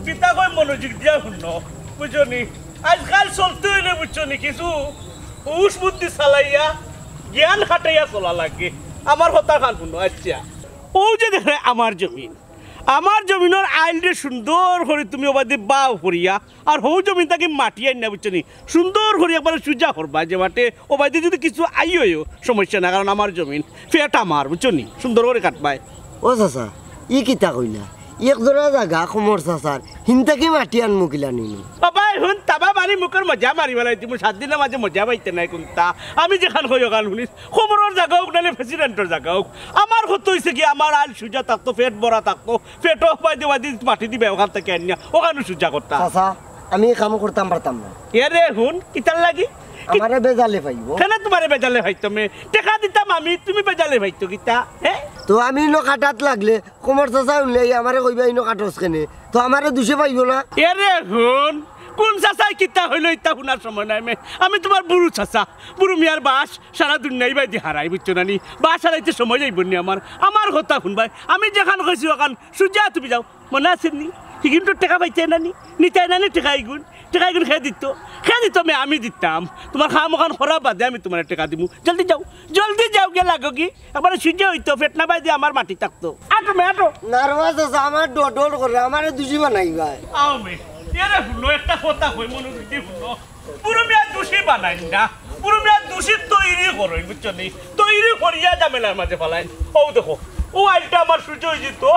কিতা কই মনোযোগ দিয়া শুন বুঝনি আজকাল চলতে হইলে বুঝছনি কিছু হুশ বুদ্ধি চালাইয়া জ্ঞান খাটাইয়া চলা লাগে আমার হতা খান শুনো আচ্ছা ও যে দেখে আমার জমিনের আইলরে সুন্দর করে তুমি ওবাদি বাও করিয়া আর হৌ জমিন তাকে মাটি আইন না বুঝছনি সুন্দর করে একবার সুজা করবা যে মাঠে ওবাদি যদি কিছু আইও সমস্যা না কারণ আমার জমিন ফেট আমার বুঝছনি সুন্দর করে কাটবায় ও চাচা ই কিতা কইলা একজোড়া জায়গা কমর চাচার হিনতাকি মাটি আনমু কিলা নিনি বাবাই হুন তাবা মারি মুখের মজা মারি বেলাই তুমি 7 দিনের মাঝে মজা পাইতে নাই কোনটা আমি যেখান কই গান শুনিস খবরের জায়গা হোক নালে প্রেসিডেন্টের জায়গা হোক আমার কত হইছে কি আমার আল সুজা থাকতো পেট ভরা থাকতো পেটও পাই দেওয়া দি মাটি দিবে ওখান থেকে আনিয়া ওখানে সুজা করতা চাচা আমি কাম করতাম পারতাম না এরে হুন কিতার লাগি আমারে বেজালে পাইবো কেন তোমারে বেজালে ভাইতো মে টাকা দিতাম আমি তুমি বেজালে ভাইতো কিতা হ্যাঁ তো আমি ইনো কাটাত লাগলে কমর চাচা উনলে আমারে কইবা ইনো কাটস কেনে তো আমারে দুশে পাইবো না এরে হুন কোন চাচাই কিতা হইল ইতা শুনার সময় নাই মে আমি তোমার বুড়ু চাচা বুড়ু মিয়ার বাস সারা দুনিয়াই বাই দি হারাই বুঝছো নানি বাস হারাইতে সময় যাইব নি আমার কথা শুনবাই আমি যেখান কইছি ওখান সুজা তুমি যাও মনে আছে নি কিন্তু টাকা পাইতে নানি নিতে নানি টাকা আইগুন খেয়ে দিত আমি দিতাম তোমার খাম ওখান খরা বাদে আমি তোমার টাকা দিব জলদি যাও গে লাগো কি একবার সুজা হইতো পেট না বাই দিয়ে আমার মাটি থাকতো আটো মে আটো নার্ভাস আছে আমার ডডল করে আমারে দুশি বানাই ভাই আও মে এরে শুনো একটা কথা কই মনে দিতে শুনো পুরো মিয়া দোষী বানাই না পুরো মিয়া দোষী তৈরি করই বুঝছো নি তৈরি করিয়া ঝামেলার মাঝে ফেলাই ও দেখো ও আইলটা আমার সূর্য হইতো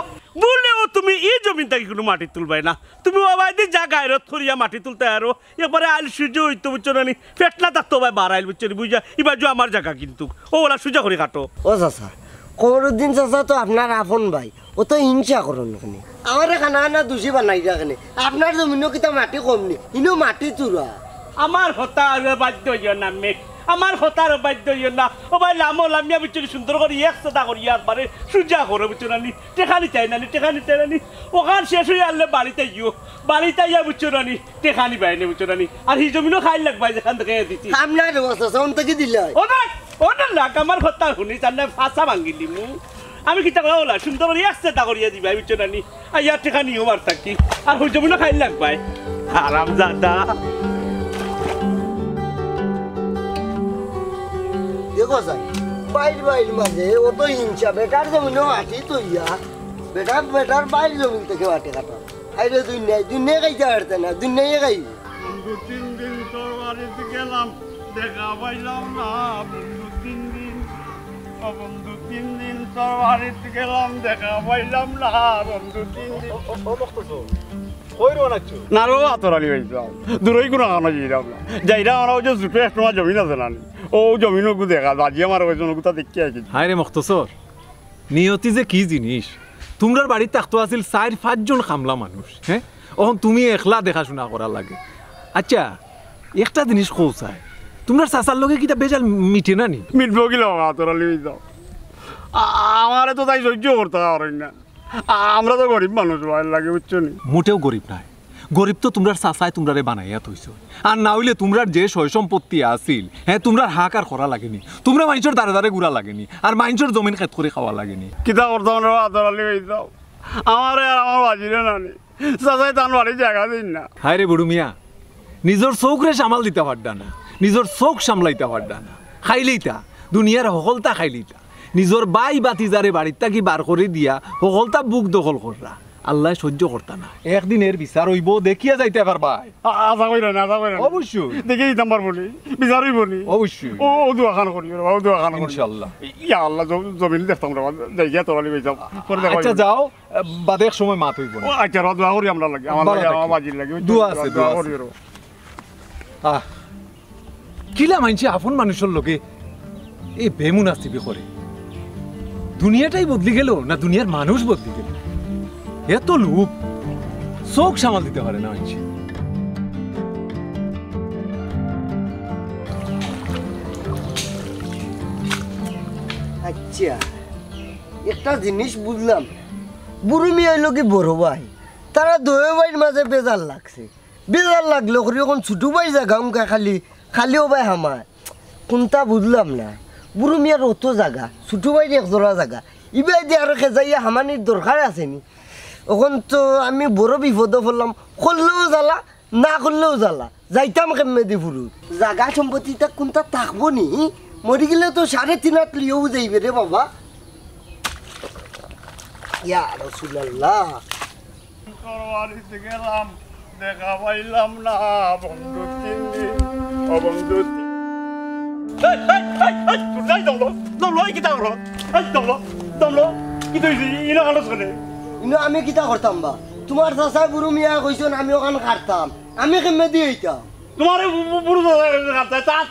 বললেও তুমি এই জমিন থেকে কোনো মাটি তুলবাই না তুমি ওবাইদি জায়গায় থরিয়া মাটি তুলতে আরো এবারে আইল সূর্য হইতো বুঝছো নি পেটলা থাকতো ভাই বাড়াইল বুঝছো নি বুঝা এবার আমার জায়গা কিন্তু ও ওলা সুজা করে কাটো ও চাচা কমরুদ্দিন চাচা তো আপনার আপন ভাই ও তো হিংসা করুন ওখানে আমারে খানা খানা দুষি বানাই রাখেনে আপনার জমিনও কিতা মাটি কম নি ইনো মাটি চুরা আমার হতা বাধ্য হইও না মেঘ আমার হতার বাধ্য হইও না ও ভাই লামো লামিয়া বুঝছো সুন্দর করে একসাথে করি একবারে সুজা করে বুঝছো নানি টেকা নিতে নানি ওখান শেষ হয়ে আনলে বাড়িতে ইয়া বুঝছো নানি টেকা নিবাই নি বুঝছো নানি আর হি জমিনও খাই লাগবাই যেখান থেকে দিচ্ছি আপনার চাচা থেকে দিলে ওটা লাগ আমার হতা শুনি তার ফাঁসা ভাঙ্গি দিমু আমি কিতা ওলা সুন্দর করে একসাথে করিয়া দিবা বুঝছো নানি আর ইয়ার টেকা নিও মার থাকি আর হি জমিনও খাই লাগবাই আরাম জাদা দেখো যাই বাইর মাঝে ও তো হিংসা বেটার জমিনও মাটি তৈয়া বেটার বাইর জমিন থেকে মাটি কাটা আইরে দুনিয়া খাইতে পারতে না দুনিয়া খাই 2-3 দিন তোর বাড়িতে গেলাম দেখা পাইলাম না বন্ধু 3 দিন বন্ধু 3 দিন তোর বাড়িতে গেলাম দেখা পাইলাম না বন্ধু 3 দিন ও বক্তছো কইরো নাচো না রো আতরালি হইছো দূরই কোন আনা যাইরা আমরা ওই যে জুপে একটা জমিন আছে না ও জমিনও গু দেখা বাজি আমার ওই জনগুতা দেখি আইছি হায় রে মখতসর নিয়তি যে কি জিনিস তোমরার বাড়িতে থাকতো আছিল 4-5 জন কামলা মানুষ হ্যাঁ এখন তুমি একলা দেখাশোনা করা লাগে আচ্ছা একটা জিনিস কৌসায় তোমরা চাচার লগে কিটা বেজাল মিটে না নি মিটবো কি লগা আতরালি হইছো আমারে তো তাই সহ্য করতে পারি না আমরা তো গরিব মানুষ ভাই লাগে বুঝছো নি মোটেও গরিব নাই গরিব তো তোমরা চাচায় তোমরারে বানাইয়া থইছো আর না হইলে তোমরার যে সয় সম্পত্তি আছিল হ্যাঁ তোমরা হাহাকার করা লাগেনি তোমরা মানুষের দাঁড়ে ঘুরা লাগেনি আর মানুষের জমিন খেত করে খাওয়া লাগেনি কিতা করতাম রে আদরালি হইছো আমারে আর আমার বাজিরে নানি চাচাই তান বাড়ি জায়গা দিন না হায় রে বুড়ু মিয়া নিজের চৌকরে সামাল দিতে পারডা না নিজের চৌক সামলাইতে পারডা না খাইলেইতা দুনিয়ার সকলতা খাইলেইতা নিজের বাই বাতিজারে বাড়ির থাকি বার করে দিয়া সকলতা বুক দখল কররা আল্লাহ সহ্য করতা না একদিনের বিচার হইব দেখিয়া যাইতে পারবা আশা করি না অবশ্যই দেখি দিতাম পারবো নি বিচার হইব নি অবশ্যই ও দোয়াখান করি ও দোয়াখান ইনশাআল্লাহ ইয়া আল্লাহ জমিন দেখতাম রে যাইয়া তোরালি যাও আচ্ছা যাও বাদে এক সময় মাত হইব না আচ্ছা দোয়া করি আমরা লাগে আমার বাজির লাগে দোয়া আছে দোয়া করি কিলা মানছে আপন মানুষের লোকে এই বেমুনাসিবি করে দুনিয়াটাই বদলি গেল না দুনিয়ার মানুষ বদলি গেল এত লোক চোখ সামাল দিতে পারে না মানছে আচ্ছা একটা জিনিস বুঝলাম বুড়ো মিয়া হইল কি বড় ভাই তারা দোয়ে ভাইয়ের মাঝে বেজার লাগলো এখন ছোটো ভাই জায়গা উনকা খালি ও ভাই হামার কোনটা বুঝলাম না বুড়ো মিয়ার অত জায়গা ছোটো ভাইয়ের এক জোড়া জায়গা ইবাই দিয়ে আরো খেজাইয়া হামানির দরকার আছে নি এখন তো আমি বড় বিপদে পড়লাম, করলেও জ্বালা না করলেও জ্বালা, যাইতাম কেমনে দি ফুরু জাগা সম্পত্তিটা কোনটা থাকবো নি, মরি গেলে তো 3.5 লিয়েও যাইবে রে বাবা। ইয়া রাসূলুল্লাহ, বাড়িতে গেলাম দেখা পাইলাম না বন্ধু 3 দিন অবন্ধু ইনো আমি কিতা করতাম বা, তোমার চাচা বুড়ো মিয়া কইছেন আমি ওখান কাটতাম, আমি কেমনে দিয়ে হইতাম? তোমার বুড়ো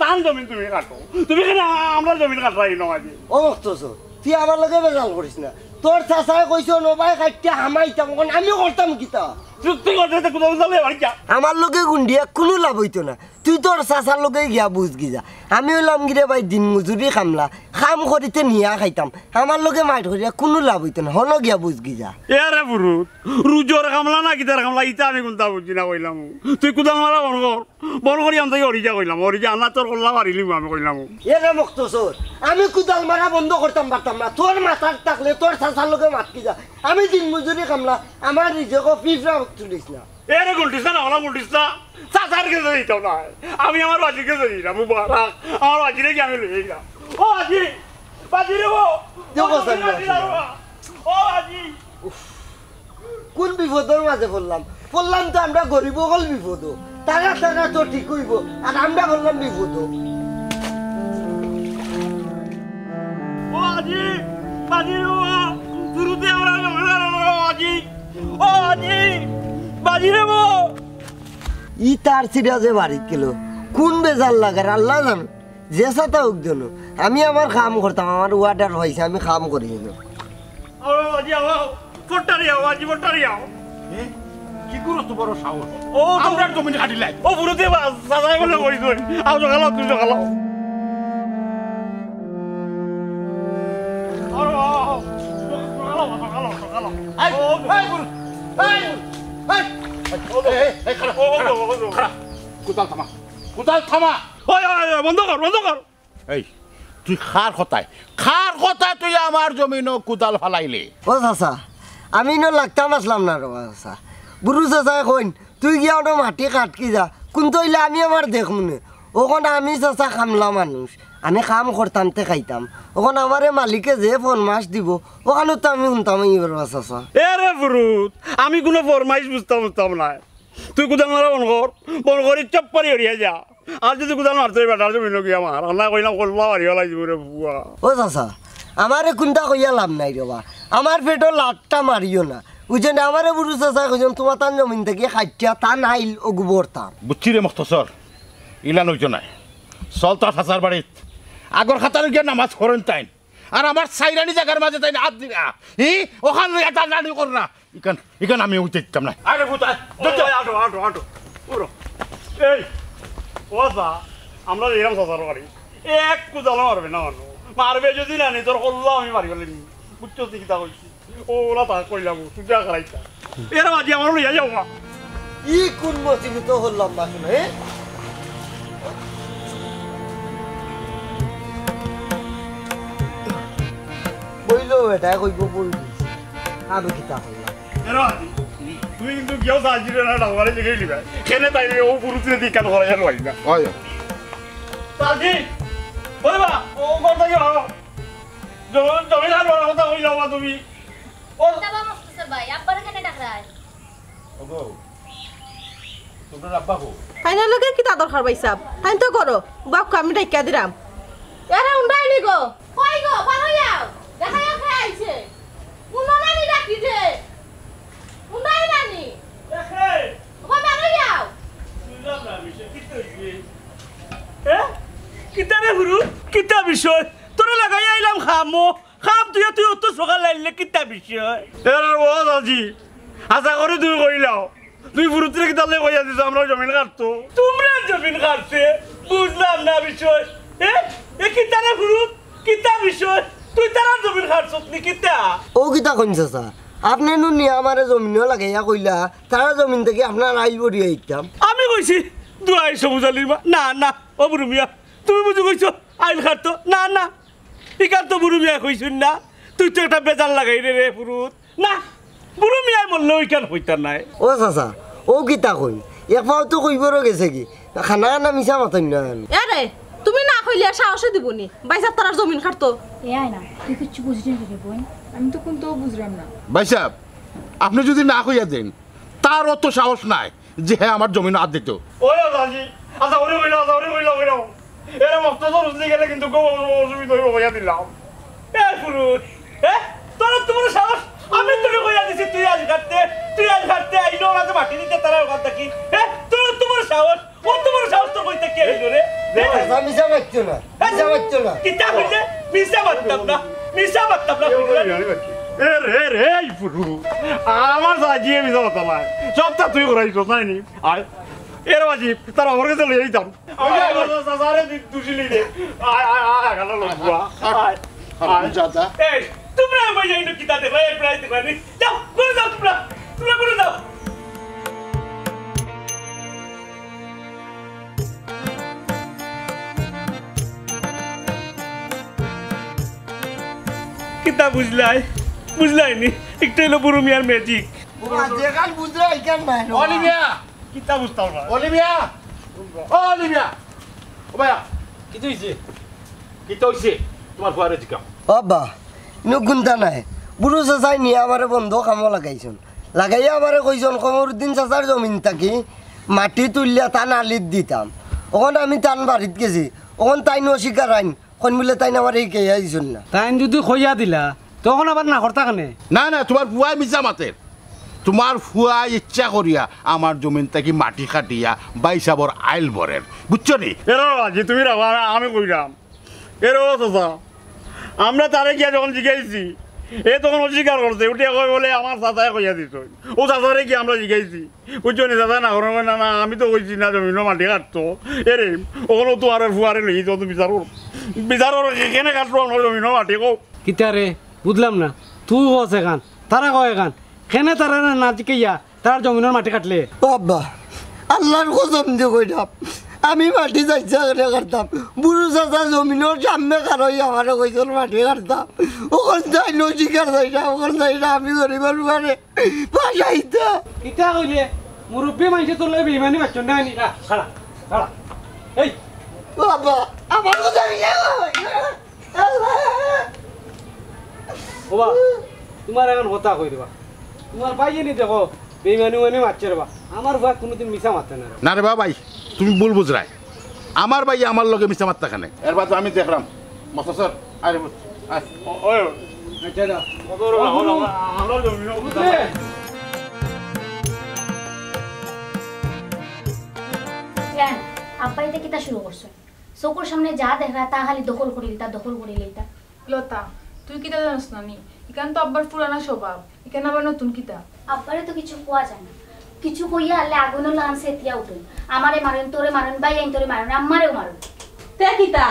তান জমিন তুমি কাটো, তুমি কেন আমরা জমিন কাটাই নয়? ও মক্তছ তুই আমার লগে বেজাল করিস না, তোর চাচাই কইছো নবাই কাটিয়া হামাইতাম, আমিও করতাম কিতা? তুই করতে কোথাও যাবে আমার লোকে গুন্ডিয়া কোনো লাভ হইতো না, তুই তোর চাচার লোকে গিয়া বুঝ গিয়া। আমি হইলাম গিরে ভাই দিন মজুরি কামলা, কাম করিতে নিয়া খাইতাম, আমার লোকে মাইট করিয়া কোনো লাভ হইতো না, হন গিয়া বুঝ গিয়া। এরে বুরুত রুজোর কামলা না কিতার কামলা ইটা আমি কোনটা বুঝি না কইলাম। তুই কোথাও মারা বন করি আমি তাই অরিজা কইলাম, অরিজা আনা তোর কল্লা পারিলি আমি কইলাম। এরে মক্তসর আমি কুদাল মারা বন্ধ করতাম পারতাম না, তোর মাথার থাকলে তোর চাচার লোকে মাতকি যা। আমি দিন মজুরি কামলা, আমার নিজেকে ফিফরা তুলিস না। এরে গুলটিস না ওলা গুলটিস না, চাচার কাছে দিতাম না, আমি আমার বাজির কাছে দিলাম। মুবারক আমার বাজিরে কি আমি লই গেলাম। ও বাজি বাজি রে ও ও বাজি, কোন বিপদের মাঝে পড়লাম? পড়লাম তো আমরা গরিব হল বিপদ, তারা তারা তো ঠিক হইব, আর আমরা বললাম বিপদ। ও বাজি বাজি রে ও শুরুতে আমরা বাজি, ও বাজি বাজি রে ও ই তার সিরাজে বাড়িত গেল, কোন বেজাল লাগার আল্লাহ জানো, যে সাথে হোক যেন। আমি আমার কাম করতাম, আমার ওয়ার্ডার হয়েছে, আমি কাম করি যেন। ও বাজি আও ফটারি আও বাজি ফটারি আও। কি করছ তো বড় সাহস? ও আমরা জমি কাটিলাই ও বুড়োতে সাজাই বলে কই কই আও জগালো তুই জগালো। আরে আও জগালো জগালো জগালো আই আই বুড়ো আই আই এই খারাপ ও খারাপ কোদাল থামা, কোদাল থামা। ওই ওই বন্ধ কর বন্ধ কর। এই তুই খার কথায় তুই আমার জমিন কোদাল ফালাইলি? ও চাচা আমি ন লাগতাম আসলাম না রে চাচা, বুড়ু চাচাই কইন তুই গিয়া ওটা মাটি কাটকি যা, কোনটো হইলে আমি আমার দেখমনে। ওখানে আমি চাচা কামলা মানুষ, আমি কাম করতাম তে খাইতাম, ওখানে আমারে মালিকে যে ফরমাস দিব ওখানে তো আমি শুনতাম এবার চাচা। এ রে বুরুত আমি কোনো ফরমাইশ বুঝতাম না, তুই কোদাল মারা বন করি চপ পারি হরিয়া যা। আর যদি কোদাল মারতে বেটার জমি লোক আমার রান্না কইলাম কলবা হারিয়া লাগবে রে বুয়া। ও চাচা আমারে কোনটা কইয়া লাভ নাই রবা, আমার পেটও লাটটা মারিও না, বুঝছেন? আমারে বুড়ু চাচা কইছেন তোমার তার জমিন থেকে খাইটিয়া তা নাইল ও গোবরতাম। বুঝছি রে মখতসর, ইলা নইজ নাই চল তোর হাসার বাড়িত আগর খাতার গিয়ে নামাজ করেন তাই, আর আমার সাইরানি জায়গার মাঝে তাই হাত দিলা ওখানে এটা জানি কর না, ইকান আমি উঠতে দিতাম না। আরে বুতা আটো আটো আটো পুরো এই ওসা আমরা এরকম সাজার বাড়ি এক কোদাল মারবে না মানুষ, মারবে যদি না নি তোর কল্লা আমি মারি গেলি বুঝছো কিতা কইছি ওলা তা কইলাম সুজা করাইতা। এর মাঝে আমার লইয়া যাও না ই কোন মসজিদে তো হলাম না শুনে বইলো এটা কইব বলবি আমি কিতা হইলাম। এর মাঝে তুই কিন্তু কেউ সাজিরে না ডাঙারে লিখে লিবা কেনে তাইলে ও পুরুষের দিক কেন করা যায় না ওই সাজি বলবা ও কথা কি হলো জমি না বড় কথা কইলাম তুমি ও তবে মুস্তাফা ভাই আব্বার কেন ডাকরায়? ওগো তোমরা আব্বা কো হাইনা লগে কি তা দরকার ভাইসাব হাইন তো করো বাপকে আমি ডাইকা দিলাম। এরা উন্ডাইনি গো কই গো ভালো যাও দেখা যাও খাইছে উনো নানি ডাকি দে উনাই নানি দেখে ও ভালো যাও বুঝলাম না বিষয় কিতে হইছে কিতা রে গুরু কিতা বিষয় তোরে লাগাই আইলাম খাম তুই অত সকাল লাইলে কিতা বিষয় এর ও দাজি আশা করে তুমি কইলাও তুই পুরুত্রে কিতা লে কইয়া দিছ আমরা জমিন কাটতো তোমরা জমিন কাটছে বুঝলাম না বিষয় এ কিতা রে গুরু কিতা বিষয় তুই তারা জমিন কাটছস নি কিতা ও কিতা কইন চাচা আপনি নু নিয়ে আমারে জমিনও লাগাইয়া কইলা তারা জমিন থেকে আপনার আইল বড়িয়া ইতাম। আমি কইছি দুয়াই সবুজালির মা না না ও বুড়ো মিয়া তুমি বুঝি কইছো আইল কাটতো না না ইকার তো বুড়ো মিয়া কইছুন না তুই তো একটা বেজার লাগাই রে পুরুত না বুড়ো মিয়াই মরলে ওইখান হইতার নাই ও চাচা ও কিতা কই এক পাও তো কইবরও গেছে কি খানা খানা মিছা মাতেন না এরে তুমি না কইলে আর সাহসে দিবনি বাইসাব তার জমিন খাটতো এ আয় না তুই কিচ্ছু বুঝলি না বোন আমি তো কোন তো বুঝলাম না ভাই সাহেব আপনি যদি না কইয়া দেন তার অত সাহস নাই যে হ্যাঁ আমার জমিন হাত দিত ওই দাজি আচ্ছা ওরে কইলো এর মক্ত তো বুঝলি গেলে কিন্তু গো অসুবিধা হইব কইয়া দিলাম এ পুরুষ তোর তোমার সাহস আমি তোরে কইয়া দিছি তুই আজ কাটতে আইলো না তো মাটি দিতে তার কথা কি তোর তোমার সাহস ও তোমার সাহস তো কইতে কি হইলো রে মিছা মারছো না কিতা হইলে মিছা মারতাম না রে পুরু আমার সাজিয়ে মিছা মারতাম না সবটা তুই করাইছ নাই নি আয় এর বাজি তার আমার কাছে লই যাইতাম সাসারে দুশিলি রে আয় গালা লগবা আয় চাচা এই তোমরা ভাই যাইনো কিতা দেখো এই প্রায় দেখনি যাও করে যাও তোমরা করে যাও কিতা বুঝলাই নি একটু হলো বুড়ো মিয়ার ম্যাজিক যেখান বুঝলো এইখান নাই অলিভিয়া কিতা বুঝতাম না অলিভিয়া ও ভাইয়া কি হইছে তোমার ফুয়ারে জিকাও বাবা নুকুন্তা নাই বুড়ো চাচাই নিয়ে আমারে বন্ধ কামো লাগাইয়া আমারে কইজন কমরুদ্দিন চাচার জমিন থাকি মাটি তুললিয়া টান আলিত দিতাম ওখানে আমি টান বাড়িত গেছি ওখানে তাই অস্বীকার আইন কোন বলে তাই আমার এই কে আইসুন না তাই যদি খইয়া দিলা তখন আবার না করতা কেনে না তোমার ফুয়াই মিছা মাতের তোমার ফুয়া ইচ্ছা করিয়া আমার জমিন থেকে মাটি কাটিয়া বাইসাবর আইল বরের বুঝছো নি এরো আজি তুমি রাখো আমি কইলাম এরো চাচা আমরা তারে গিয়া যখন জিগাইছি এ তখন অস্বীকার করছে উঠিয়া কই বলে আমার চাচাই কইয়া দিত ও চাচারে কি আমরা জিগাইছি বুঝছো নি চাচা না করো না আমি তো কইছি না জমিন মাটি কাটতো এরে ওখানে তো আর ফুয়ারে লই তো বিচার কেনে কাটবো আমার জমিন মাটি কো কিতারে বুঝলাম না তুই হস এখান তারা কয় এখান কেনে তারা না জিকাইয়া তার জমিনের মাটি কাটলে বাবা আল্লাহর কসম দিয়ে কইলাম আমি মাটি যাইছা করে কাটতাম বুড়ো চাচা জমিনের সামনে কারোই আমার কইছিল মাটি কাটতাম ওখান যাই নজিকার যাই না ওখান যাই না আমি গরিবের মানে বাসাইতা কিতা কইলে মুরব্বী মানুষে তোর লই বেইমানি বাচ্চন না নি খাড়া এই বাবা আমার কথা ওবা তোমার এখন হতা কই দিবা তোমার ভাইয়ে নি দেখো বেইমানি মারছে রে বা আমার ভাই কোনোদিন মিছা মারতে না না রে ভাই তুমি ভুল বুঝরাই আমার ভাই আমার লগে মিছা মাত্তা খানে এরপর তো আমি দেখলাম মাস্টার স্যার আরে ওই আচ্ছা দাও আমরা জমিন কেন আব্বা এটা কিতা শুরু করছো চকুর সামনে যা দেখা তা খালি দখল করে লইতা লতা তুই কিতা জানিস না নি এখান তো আব্বার পুরানা স্বভাব এখানে আবার নতুন কিতা আব্বারে তো কিছু কোয়া যায় না কিছু কইয়া আলে আগুন লান সেতিয়া উঠে আমারে মারেন তোরে মারেন ভাই আইন তোরে মারেন আমারেও মারেন তে কিতা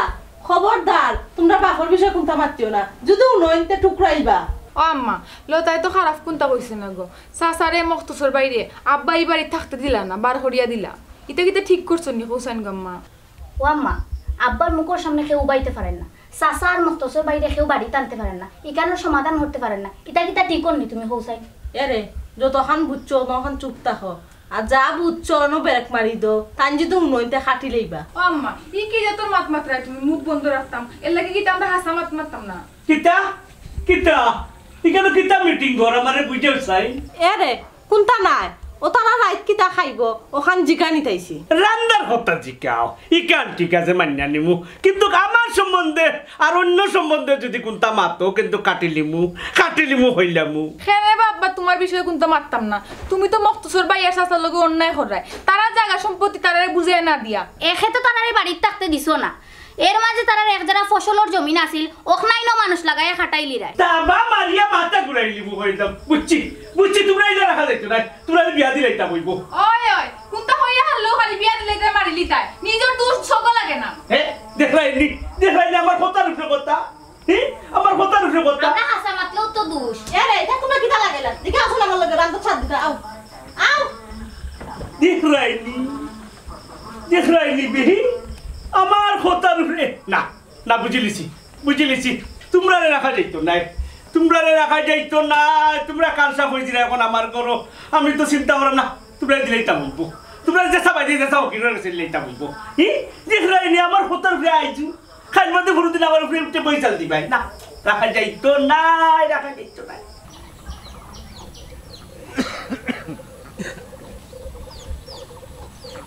খবরদার তোমরা বাপর বিষয় কোনটা মাতিও না যদি উনইতে টুকরাইবা ও আম্মা লতাই তো খারাপ কোনটা কইছে না গো সাসারে মখতসর বাইরে আব্বা এই বাড়ি থাকতে দিলা না বার হরিয়া দিলা এটা কিতা ঠিক করছো নি হোসেন গাম্মা ও আম্মা আব্বার মুখের সামনে কেউ উবাইতে পারেন না চাচা আর মখতসর বাইরে কেউ বাড়ি টানতে পারেন না এখানে সমাধান করতে পারেন না এটা কিতা ঠিক করনি তুমি হোসাই এরে যতখান বুঝছো তখন চুপ থাকো আর যা বুঝছো অন ব্রেক মারি দো তান যদি উনইতে খাটি লইবা ও আম্মা ই কি যে তোর মাত মাত্রায় তুমি মুখ বন্ধ রাখতাম এর লাগে কি আমরা হাসা মাত মারতাম না কিতা এখানে কিতা মিটিং ঘর আমারে বুঝেও চাই এরে কোনটা নাই ও তারা রাইত কিতা খাইব ওখান জিগানি তাইছি রান্দার কথা জিকাও ইকান ঠিক আছে মান্যা নিমু কিন্তু আমার সম্বন্ধে আর অন্য সম্বন্ধে যদি কোনটা মাতো কিন্তু কাটিলিমু হইলামু খেলে বাবা তোমার বিষয়ে কোনটা মারতাম না তুমি তো মখতসর বাইয়ার সাসার লগে অন্যায় করায় তারা জায়গা সম্পত্তি তারারে বুঝিয়ে না দিয়া এখে তো তারারে বাড়িতে থাকতে দিছো না এর মাঝে তারার এক যারা ফসলের জমিন আছিল ওখানাইনো মানুষ লাগাইয়া খাটাইলি রায় তাবা মারিয়া মাথা ঘুরাইলিমু হইলাম বুঝছি তোমরা ইলা রাখা যাইতো না তোমরা বিয়া দিলাইতা বইব ওই কোনটা হইয়া হাল্লো খালি বিয়া দিলে তাই মারিলি তাই নিজের দোষ ছক লাগে না দেখলাইনি আমার কথার উপরে কথা আমার কথার উপরে কথা আমরা হাসা মাতলেও তো দোষ এরে এটা তোমার কিতা লাগেলা দেখে আসো না আমার লগে রান্ত ছাদ দিতা আও দেখলাইনি বিহি আমার কথার উপরে না বুঝিলিছি তোমরা রাখা যাইতো না তোমরা রাখা যাইতো না, তোমরা কালসা করে দিলে এখন আমার করো। আমি তো চিন্তা করো না, তোমরা দিলেই তা বলবো, তোমরা যেসা বাজে যেসা ওকিলের কাছে দিলেই তা বলবো। দেখলাই নি আমার হোতার ফিরে আইছু, খাই মধ্যে ভরে দিন আমার ফিরে উঠে পয়সা দিবাই না, রাখা যাইতো না, রাখা যাইতো না।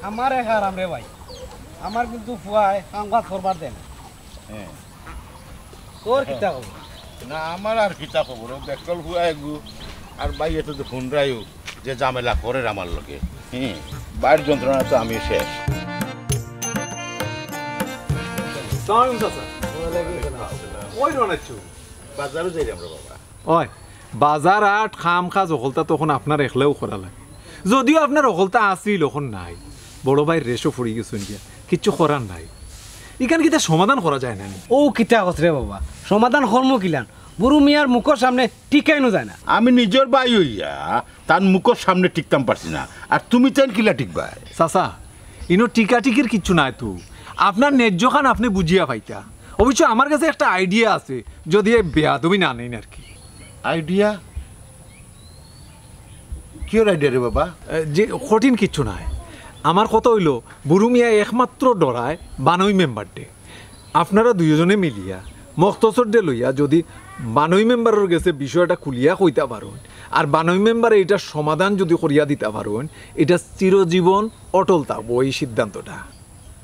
আমার হারাম রে ভাই, আমার কিন্তু ফুয়ায় কামকাজ করবার দেন। তোর কিতা কব না আমার আর কিতা খবর বেকল হুয়া গু আর বাইয়ে তো ফোন রায়ু যে ঝামেলা করে আমার লোকে। বাইর যন্ত্রণা তো আমি শেষ। বাজারও যাই আমরা বাবা। ওই বাজার আট খাম খাজ অকলতা তখন আপনার একলেও করা লাগে, যদিও আপনার অকলতা আসিল এখন নাই। বড় ভাই রেশো ফুড়ি গেছেন গিয়া, কিচ্ছু করার নাই। এখান কিতা সমাধান করা যায় না? ও কিতা কস রে বাবা, সমাধান কর্ম কিলান বুড়ো মিয়ার মুখের সামনে টিকাইনো যায় না। আমি নিজের বাই হইয়া তার মুখের সামনে টিকতাম পারছি না, আর তুমি চান কিলা টিকবা? চাচা ইনো টিকা টিকির কিচ্ছু নাই তো, আপনার ন্যায্য খান আপনি বুঝিয়া পাইতা। অবশ্য আমার কাছে একটা আইডিয়া আছে, যদি বেয়াদবি না নেন আর কি। আইডিয়া? কিয়র আইডিয়া রে বাবা? যে কঠিন কিচ্ছু নাই। আমার কথা হইল বুড়ো মিয়া একমাত্র ডরায় বানই মেম্বার ডে। আপনারা দুইজনে মিলিয়া মখতসর ডে লইয়া যদি বানই মেম্বারের গেছে বিষয়টা খুলিয়া কইতে পারেন, আর বানই মেম্বারে এটার সমাধান যদি করিয়া দিতে পারেন, এটা চিরজীবন অটল থাকবো এই সিদ্ধান্তটা।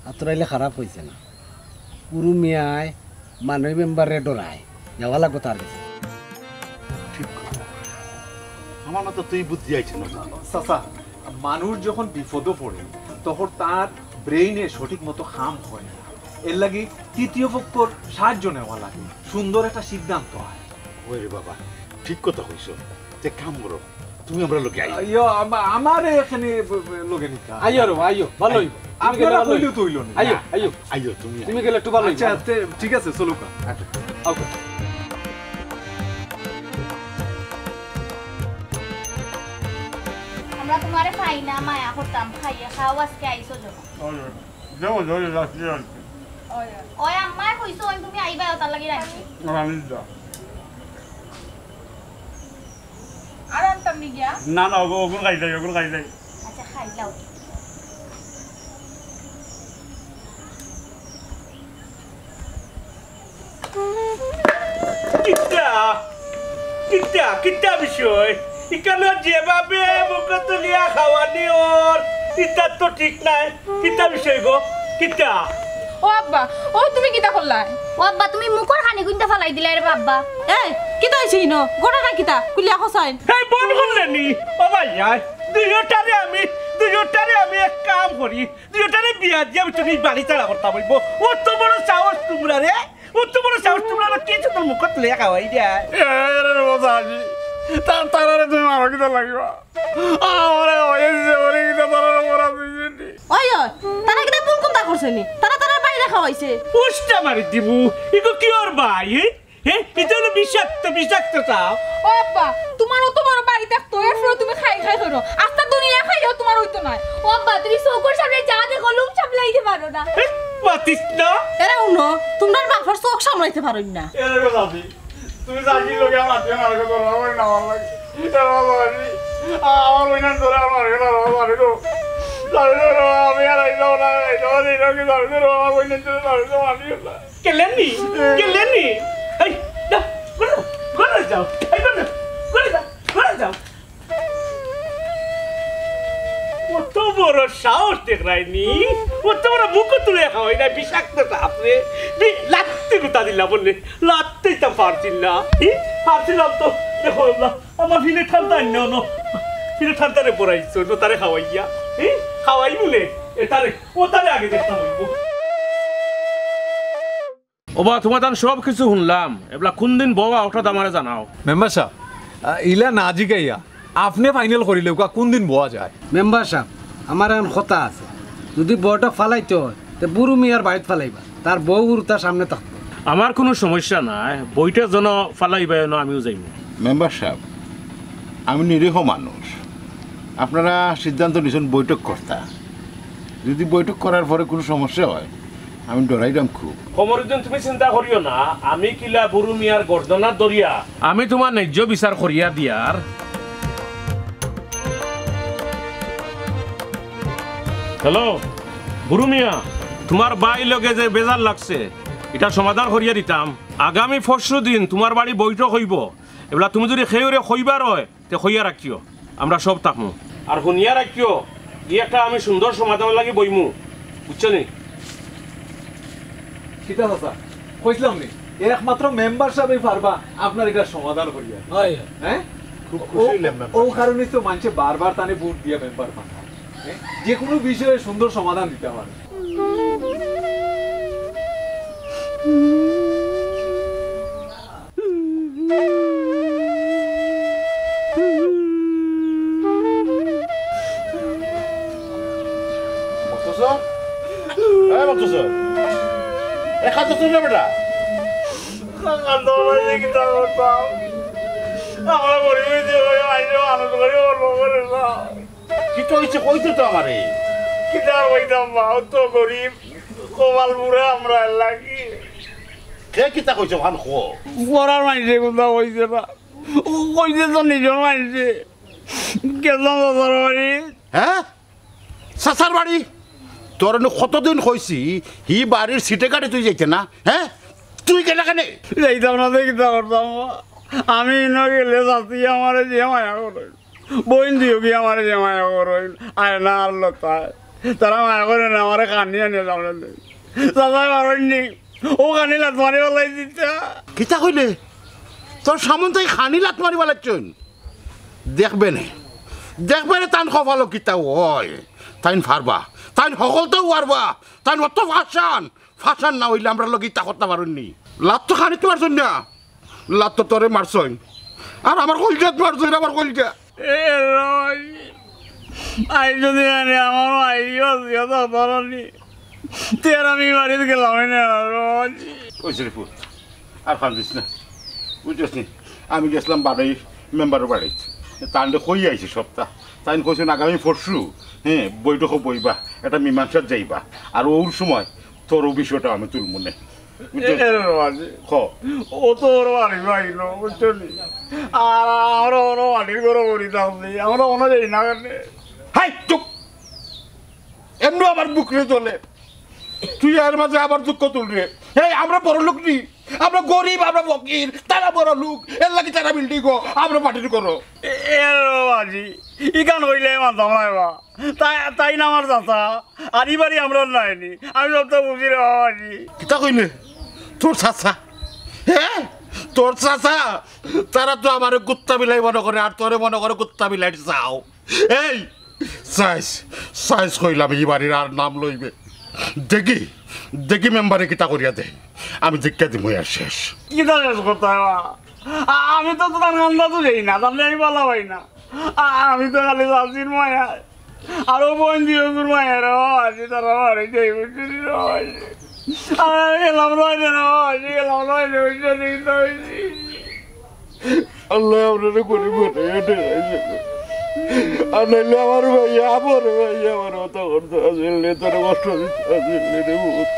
আতরাইলে খারাপ হয়েছে না, বুড়ো মিয়ায় মানুষ মেম্বারে ডরায়, যাওয়া লাগবো তার কাছে। ঠিক কথা, আমার মতো তুই বুদ্ধি আইছে না। চাচা মানুষ যখন বিপদে পড়ে তখন তার ব্রেইনে সঠিক মতো কাম হয় না, এর লাগি তৃতীয় পক্ষর সাহায্য নেওয়া লাগে, সুন্দর একটা সিদ্ধান্ত হয়। ওই রে বাবা ঠিক কথা কইছ, যে কাম করো তুমি আমরা লোকে আই। আইয়ো আমার এখানে লগে নিকা আইয়ো রে আইয়ো, ভালো হইব। আপনারা কইলেও তো হইল না। আইয়ো আইয়ো আইয়ো তুমি গেলে একটু ভালো হইব। আচ্ছা ঠিক আছে, চলো কা। ওকে আমরা তোমারে পাই না মায়া করতাম, খাইয়া খাও আজকে আইছো যখন। ওই আম্মায় কইছো তুমি আইবা, তার লাগি রাখছি। আর আনতাম নি গিয়া। না না ওগুলো খাই যাই, ওগুলো খাই যাই। আচ্ছা খাইলাও। কিটা বিষয় এখানে যেভাবে মুখ তুলিয়া খাওয়ানি ওর ইটা তো ঠিক নাই। কিটা বিষয় গো? কিটা? ও আব্বা, ও তুমি কিতা করলা? ও আব্বা তুমি মুখর খানি গুনতে ফালাই দিলা রে বাব্বা। এই কিতা হইছে ইনো গোটাটা কিতা কুলিয়া খসাইন এই বন করলেনি ও ভাইয়া, দুইটারে আমি এক কাম করি, দুইটারে বিয়া দিয়ে আমি তুমি বাড়ি ছাড়া করতাম বলবো। ও তো বড় সাহস তোমরা রে, ও তো বড় সাহস তোমরা কিছু তোর মুখ তুলিয়া খাওয়াই দেয়। তারারে তুমি আমার কিতা লাগিবা? আমারে হয়েছে ওরে কিতা তারারে মরা দিয়েছি। ওই ওই তারা কিতা ভুল কোনটা করছেনি? তারা বাইরে খাওয়াইছে। পুষ্টা মারি দিবু ইগো কি ওর ভাই? হ্যাঁ এটা হলো বিষাক্ত চাও। ও আব্বা, তোমার অত বড় বাড়ি থাকতো, এরপর তুমি খাই করো, আস্তা দুনিয়া খাইও তোমার হইতো না। ও আব্বা তুমি চৌকর সামনে যা দেখো লুম সামলাইতে পারো না। পাতিস না এরা উনো তোমরা বাফার চোখ সামলাইতে পারোই না। এরকম দাদি তুমি জানি লোকে আমার দিয়ে নারকে ধরো আমার না আমার লাগে আমার ওই না ধরে আমার গেল আমার গো আমি আর এই যাও না এই যাও এই লোকে ধরে আমার ওই না ধরে ধরে আমি কেলেনি এই না করে যাও, এই করে যাও। কত বড় সাহস দেখায়নি, কত বড় মুখ তুলে খাওয়াই না বিষাক্ত আপনি লাত্তি গুতা দিলা বললে, লাত্তি তা পারছি না। পারছিলাম তো দেখো আমার ফিলে ঠান্ডা না, ফিলে ঠান্ডারে পড়াইছো নো তারে খাওয়াইয়া খাওয়াই বলে এটারে ও তারে আগে দেখতাম বলবো। ওবা তোমার তান সব কিছু শুনলাম, এবলা কোন দিন ববা ওটা আমারে জানাও। মেম্বার সাহেব ইলা না জিগাইয়া আপনি ফাইনাল করিলে কোন দিন বোয়া যায়? মেম্বার সাহেব আমার এখন কথা আছে, যদি বউটা ফালাইতে হয় তো বুড়ো মিয়ার বাড়িতে ফালাইবা, তার বউ তার সামনে থাকতো। আমার কোনো সমস্যা নাই, বইটা যেন ফালাইবে না আমিও যাইব। মেম্বার সাহেব আমি নিরীহ মানুষ, আপনারা সিদ্ধান্ত নিয়েছেন বৈঠক কর্তা, যদি বৈঠক করার পরে কোনো সমস্যা হয় আমি ডরাইলাম খুব। কমরুদ্দিন তুমি চিন্তা করিও না, আমি কিলা বুড়ু মিয়ার গর্দনার দরিয়া আমি তোমার ন্যায্য বিচার করিয়া দিয়ার। হ্যালো বুড়ু মিয়া, তোমার বাই লগে যে বেজার লাগছে এটা সমাধান করিয়া দিতাম। আগামী 4 দিন তোমার বাড়ি বৈঠক হইব, এগুলা তুমি যদি খেয়ে হইবার হয় তে হইয়া রাখিও, আমরা সব থাকমু। আর শুনিয়া রাখিও ই একটা আমি সুন্দর সমাধান লাগি বইমু, বুঝছো নি? কিতা চাচা কইছিলাম নি একমাত্র মেম্বার সাহেবই পারবা আপনার এটা সমাধান করিয়া। হ্যাঁ খুব খুশি হইলাম না। ও কারণে তো মানুষে বারবার তানে ভোট দিয়া মেম্বার পায়, যে কোনো বিষয়ে সুন্দর সমাধান দিতে পারে। কি তো হয়েছে কইতে তো আমারে কে কিতা কইছে ভান খো পড়ার মাইছে কোথা কইছে না, কইছে তো নিজের মাইছে কেন বাড়ি। হ্যাঁ চাচার বাড়ি তোর কতদিন কইছি হি বাড়ির সিটে কাটে তুই যাইতে না। হ্যাঁ তুই কেনা কেনে যাইতাম না দেখিতা করতাম, আমি ইনো গেলে চাষি আমার যে মায়া করইল, বইন দিও কি আমার যে মায়া করইল, আয় না আল্লো তারা মায়া করে না আমার কানি আনিয়ে যাবেন চাষাই পারেননি, ও কানি লাত মারি পেলাই দিতে। কিতা কইলে তোর সামন তাই খানি লাত মারি পেলাচ্ছন। দেখবে না তান কপালো কিতা হয়, তাইন ফারবা, তাইন সকলতেও পারবা, তাইন অত ফাঁসান না হইলে আমরা লোক ইতা করতে পারেননি। লাত তো খানি তোমার জন্য, লাত তো তোরে মারছইন আর আমার কলজাত মারছইন, আমার কলজা। আই যদি আনি আমার আইও ধরনি তের আমি বাড়িতে গেলাম না কইছে রে পুত আর ফান দিস না, বুঝছিস নি আমি গেছিলাম বাড়ি মেম্বারের বাড়ি, তান্ডে কই আইছি সপ্তাহ, তাই কইছেন আগামী 4 হ্যাঁ বৈঠক বইবা, এটা মীমাংসার যাইবা, আর ওর সময় তোর বিষয়টা আমি তুলব না। ও তো ওর বাড়ি বাইল বুঝছো নি, আর আমরা ওর বাড়ির ঘরে বলি থাকছি, আমরা অন্য যাই না। হাই চুপ, এমনি আমার বুকরে চলে, তুই এর মাঝে আবার দুঃখ তুলরে। এই আমরা বড় লোক নি, আমরা গরিব, আমরা ফকির, তারা বড় লোক, এর লাগি তারা বিল্ডিং গো, আমরা পার্টি করো। বাজি ইকান হইলে মানতাম না বা তাই না আমার চাচা, আর বাড়ি আমরা নাইনি, আমি সব তো বুঝি রে বাবাজি। কিতা কইলে তোর চাচা? হ্যাঁ তোর চাচা, তারা তো আমার কুত্তা বিলাই মনে করে, আর তোরে মনে করে কুত্তা বিলাই চাও। এই সাইজ কইলাম এই বাড়ির আর নাম লইবে, দেখি মেম্বারে কিতা করিয়া দে, আমি দীক্ষা দিব আর শেষ। কিতা শেষ করতে আমি তো তার গান্দা তো যাই না, তাহলে আমি বলা পাই না, আমি তো খালি চাষির মায়া আরো বন্ধু মায়া রে বাবাজি, তারা বাড়ি যাই বুঝছি রে বাবাজি, আমি গেলাম রয়েছে না বাবাজি, গেলাম রয়েছে বুঝছো দেখতে হয়েছি। আল্লাহ আপনারা গরিব আর নাইলে আমার ভাইয়া আমার কথা করতে আসলে তোর কষ্ট দিতে রে ভূত,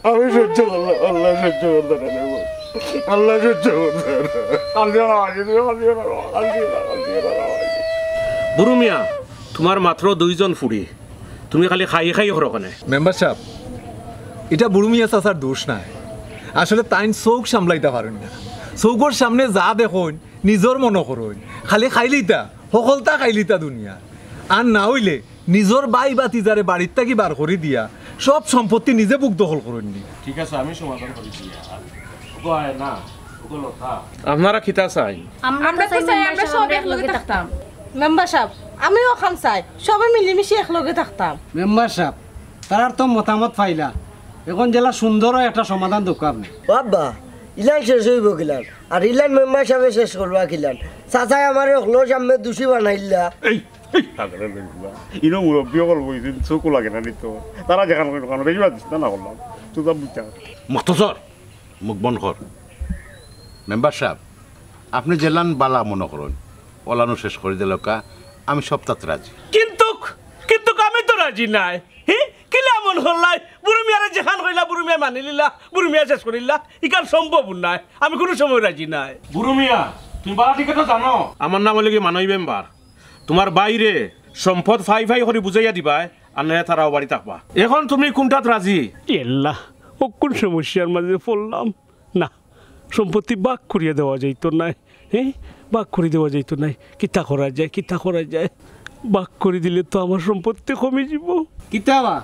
আমি সহ্য করলাম, আল্লাহ সহ্য করতে না রে ভূত, আল্লাহ সহ্য করতে না। বুড়ু মিয়া তোমার মাত্র 2 জন ফুড়ি, তুমি খালি খাই হরকনে। মেম্বার সাহেব এটা বুড়ু মিয়া চাচার দোষ নাই, আসলে তাইন চৌক সামলাইতে পারেন না, চৌকর সামনে যা দেখুন নিজের মনে করুন, খালি খাইলিতা সকলতা খাইলিতা দুনিয়া, আর না হইলে নিজের বাই বাতি যারে বাড়ির থাকি বার করে দিয়া সব সম্পত্তি নিজে বুক দখল করেন নি। ঠিক আছে আমি সমাধান করি না, আপনারা খিতা চাই? আমরা তো চাই আমরা সব একলগে থাকতাম। মেম্বার সাহেব আমিও খান চাই সবাই মিলেমিশে একলগে থাকতাম। মেম্বার সাহেব তার তো মতামত পাইলা, এখন জেলা সুন্দর একটা সমাধান দরকার নেই। বাবা ইলান শেষ হইব কিলান, আর ইলান মেম্বার সাহেব শেষ করবা কিলান, চাচাই আমার হলো সামনে দোষী বানাইলা। ইনো মুরব্বী সকল বইছেন, চকু লাগে না নিত, তারা যেখান দোকান রেগুলা দিস না করলাম তুই বিচার মতসর মুখ বন্ধ কর। মেম্বার সাহেব আপনি জেলান বালা মনে করুন, ওলানো শেষ করে দিল কা, আমি সপ্তাহ রাজি। কিন্তু আমি তো রাজি নাই, কিলা মন হল্লাই বুড়ো মিয়ারে যেখান কইলা বুড়ো মিয়া মানি লিলা বুড়ো মিয়া শেষ করিলা ইকার সম্ভব নাই আমি কোনো সময় রাজি নাই বুড়ো মিয়া তুমি বাড়া ঠিক কথা জানো আমার নাম হলে কি মানই মেম্বার তোমার বাইরে সম্পদ ফাই ফাই করে বুঝাইয়া দিবা আর নয় তারাও বাড়ি থাকবা এখন তুমি কোনটাত রাজি এল্লা ও কোন সমস্যার মাঝে পড়লাম না সম্পত্তি বাক করিয়া দেওয়া যাইতো নাই হ্যাঁ বাক করে দেওয়া যাইতো নাই কিতা করা যায় বাক করে দিলে তো আমার সম্পত্তি কমে যাব কিতাবা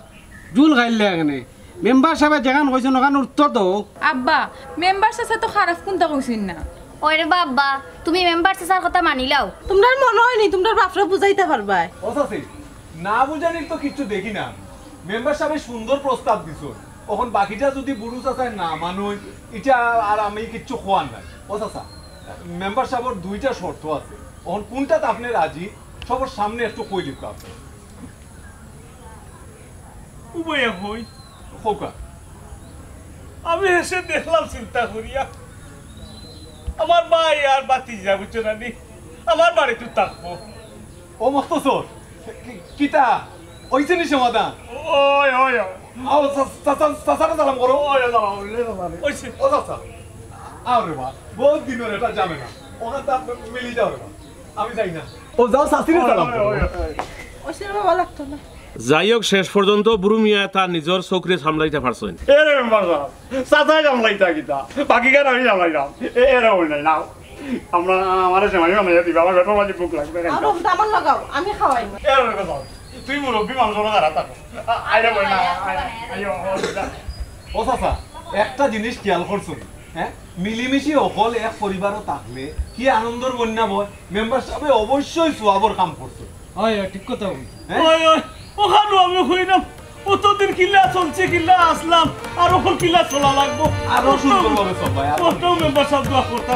জুল খাইলে এখানে মেম্বার সাহেব যেখান কইছেন ওখানে উত্তর তো আব্বা মেম্বার সাথে তো খারাপ কোনটা কইছিন না ওরে বাবা তুমি মেম্বার চাচার কথা মানিলাও তোমরা মনে হয়নি তোমরা বাপরা বুঝাইতে পারবা ও চাচি না বুঝানির তো কিচ্ছু দেখি না মেম্বার সাহেব সুন্দর প্রস্তাব দিছো এখন বাকিটা যদি বুড়ু চাচায় না মানুষ এটা আর আমি কিচ্ছু খোয়ান নাই ও চাচা মেম্বার সাহেবের দুইটা শর্ত আছে এখন কোনটাতে আপনি রাজি সবার সামনে একটু কই দিব আপনি উভয় হই খোকা আমি এসে দেখলাম চিন্তা করিয়া আমার ভাই আর বাতি যা বুঝছো না নি আমার বাড়িতে থাকবো ও মস্তসর কিতা ওইছে নি সমাধান ওই ওই আও চাচারা সালাম করো ওইছে ও চাচা আও রে বা বহুত দিন হলো এটা যাবে না ওখান তা মিলি যাও রে বা আমি যাই না ও যাও শাস্তিরে সালাম করো ওইসে বাবা লাগতো না যাই হোক শেষ পর্যন্ত বুড়ো মিয়া তার নিজের চোখরে সামলাইতে পারছেন এরে মেম্বার সাথে জামলাইতা কিতা বাকি গান আমি জামলাইলাম এরে হই নাই নাও আমরা আমারে সেমাই বানাইয়া দিবা আমার বেটার মাঝে ভুক লাগবে আর আমার লাগাও আমি খাওয়াই এরে কথা তুই মুরব্বী মানুষ না দাঁড়া থাকো আইরে বই না আইও ও চাচা একটা জিনিস খেয়াল করছুন হ্যাঁ মিলিমিশি অকল এক পরিবারও থাকলে কি আনন্দর বন্যা বয় মেম্বার সাহেব অবশ্যই সোয়াবর কাম করছে হয় ঠিক কথা বল ওই ওই ওখানে আমি হইলাম অতদিন কিল্লা চলছে কিল্লা আসলাম আর ওখান কিল্লা চলা লাগবো আরো সুন্দরভাবে সব ভাই কত মেম্বার সব দোয়া করতে